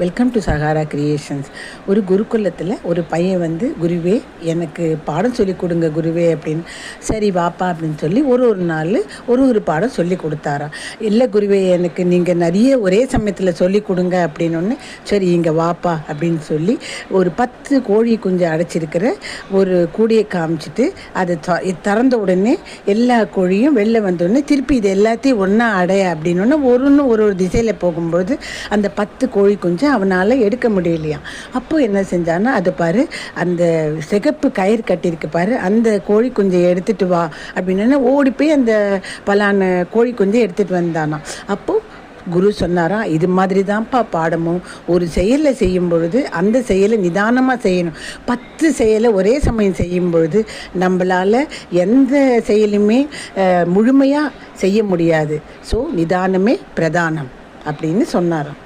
Welcome to Sahara creations. ஒரு குருகுலத்தில் ஒரு பையன் வந்து, குருவே எனக்கு பாடம் சொல்லி கொடுங்க குருவே அப்படின்னு. சரி வாப்பா அப்படின்னு சொல்லி ஒரு நாள் ஒரு பாடம் சொல்லி கொடுத்தாராம். இல்லை குருவே, எனக்கு நீங்கள் நிறைய ஒரே சமயத்தில் சொல்லி கொடுங்க அப்படின்னு. சரி இங்கே வாப்பா அப்படின்னு சொல்லி ஒரு 10 கோழி குஞ்சு அடைச்சிருக்கிற ஒரு கூடையை காமிச்சிட்டு அதை திறந்த உடனே எல்லா கோழியும் வெளில வந்தோடனே திருப்பி இது எல்லாத்தையும் ஒன்றா அடைய அப்படின்னு ஒரு திசையில் போகும்போது அந்த 10 கோழி குஞ்சு அவனால் எடுக்க முடியலையாம். அப்போ என்ன செஞ்சான்னா, அதை பாரு, அந்த சிகப்பு கயிறு கட்டியிருக்கு பாரு, அந்த கோழி குஞ்சை எடுத்துகிட்டு வா அப்படின்னு ஓடி போய் அந்த பலான கோழி குஞ்சை எடுத்துகிட்டு வந்தானாம். அப்போது குரு சொன்னாராம், இது மாதிரி தான்ப்பா பாடமும். ஒரு செயலை செய்யும் பொழுது அந்த செயலை நிதானமாக செய்யணும். 10 செயலை ஒரே சமயம் செய்யும் பொழுது நம்மளால் எந்த செயலுமே முழுமையாக செய்ய முடியாது. ஸோ நிதானமே பிரதானம் அப்படின்னு சொன்னாராம்.